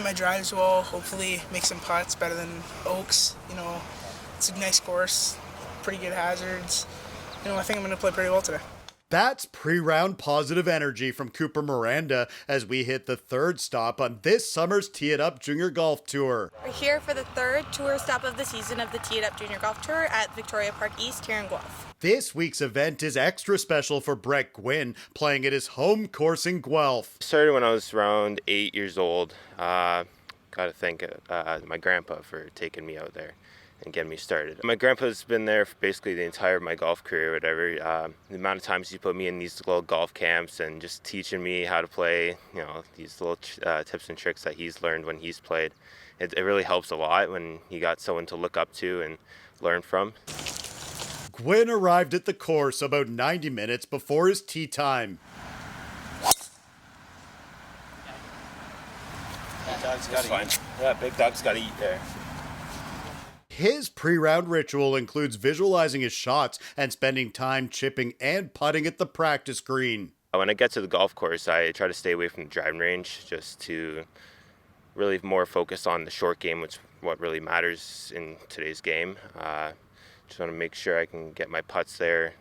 my drives well, hopefully make some putts better than Oaks. It's a nice course, pretty good hazards. I think I'm going to play pretty well today. That's pre-round positive energy from Cooper Miranda as we hit the third stop on this summer's Tee It Up Junior Golf Tour. We're here for the third tour stop of the season of the Tee It Up Junior Golf Tour at Victoria Park East here in Guelph. This week's event is extra special for Brett Gwynn, playing at his home course in Guelph. Started when I was around 8 years old. Got to thank my grandpa for taking me out there and getting me started. My grandpa's been there for basically the entire of my golf career, whatever. The amount of times he put me in these little golf camps and just teaching me how to play, these little tips and tricks that he's learned when he's played. It really helps a lot when you got someone to look up to and learn from. Gwynn arrived at the course about 90 minutes before his tee time. Big dog's gotta eat. Yeah, big dog's gotta eat there. His pre-round ritual includes visualizing his shots and spending time chipping and putting at the practice green. When I get to the golf course, I try to stay away from the driving range just to really more focus on the short game, which is what really matters in today's game. Just want to make sure I can get my putts there,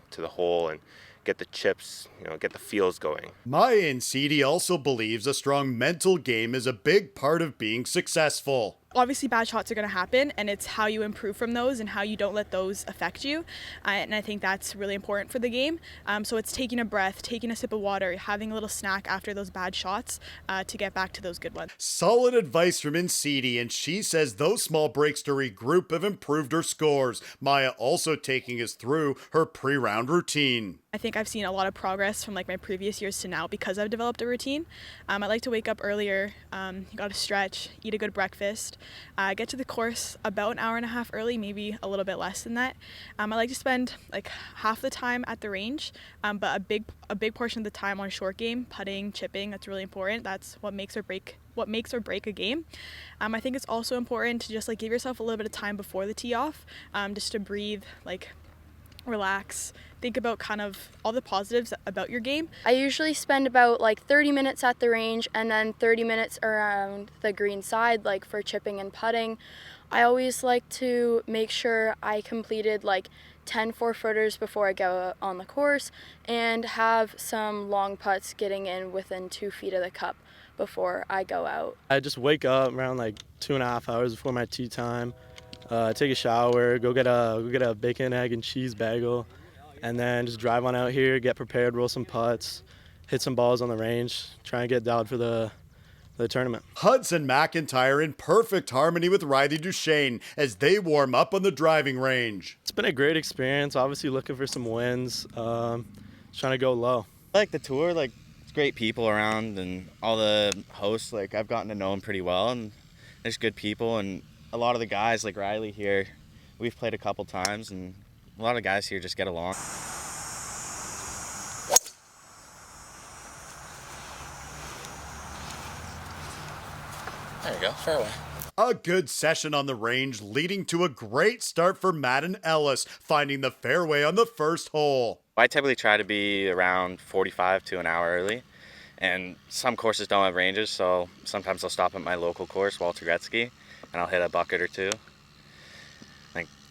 to the hole and get the chips, get the feels going. Maya Ncidi also believes a strong mental game is a big part of being successful. Obviously bad shots are going to happen, and it's how you improve from those and how you don't let those affect you, and I think that's really important for the game. So it's taking a breath, taking a sip of water, having a little snack after those bad shots to get back to those good ones. Solid advice from Ncidi, and she says those small breaks to regroup have improved her scores. Maya also taking us through her pre-round routine. I think I've seen a lot of progress from my previous years to now because I've developed a routine. I like to wake up earlier, got to stretch, eat a good breakfast, get to the course about an hour and a half early, maybe a little bit less than that. I like to spend half the time at the range, but a big portion of the time on short game, putting, chipping. That's really important. That's what makes or break a game. I think it's also important to just give yourself a little bit of time before the tee off, just to breathe, relax, think about kind of all the positives about your game. I usually spend about 30 minutes at the range and then 30 minutes around the green side, for chipping and putting. I always like to make sure I completed 10 4-footers before I go on the course and have some long putts getting in within 2 feet of the cup before I go out. I just wake up around 2.5 hours before my tee time. Take a shower, go get a bacon, egg, and cheese bagel, and then just drive on out here, get prepared, roll some putts, hit some balls on the range, try and get dialed for the tournament. Hudson McIntyre in perfect harmony with Riley Duchesne as they warm up on the driving range. It's been a great experience, obviously looking for some wins, trying to go low. I like the tour, it's great people around and all the hosts, I've gotten to know them pretty well, and there's good people, and a lot of the guys like Riley here, we've played a couple times, and a lot of guys here just get along. There you go, fairway. A good session on the range leading to a great start for Madden Ellis, finding the fairway on the first hole. I typically try to be around 45 to an hour early, and some courses don't have ranges, so sometimes I'll stop at my local course, Walter Gretzky, and I'll hit a bucket or two,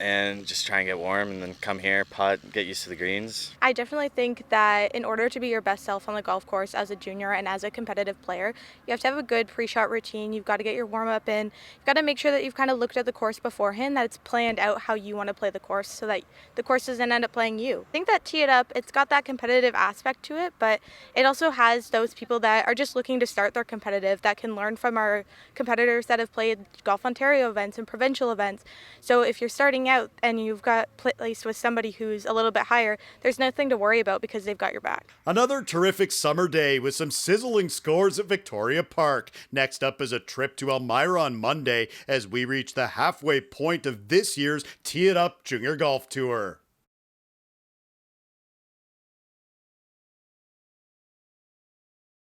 and just try and get warm and then come here, putt, get used to the greens. I definitely think that in order to be your best self on the golf course as a junior and as a competitive player, you have to have a good pre-shot routine. You've got to get your warm-up in. You've got to make sure that you've kind of looked at the course beforehand, that it's planned out how you want to play the course so that the course doesn't end up playing you. I think that Tee It Up, it's got that competitive aspect to it, but it also has those people that are just looking to start their competitive, that can learn from our competitors that have played Golf Ontario events and provincial events. So if you're starting out and you've got placed with somebody who's a little bit higher, there's nothing to worry about because they've got your back. Another terrific summer day with some sizzling scores at Victoria Park. Next up is a trip to Elmira on Monday as we reach the halfway point of this year's Tee It Up Junior Golf Tour.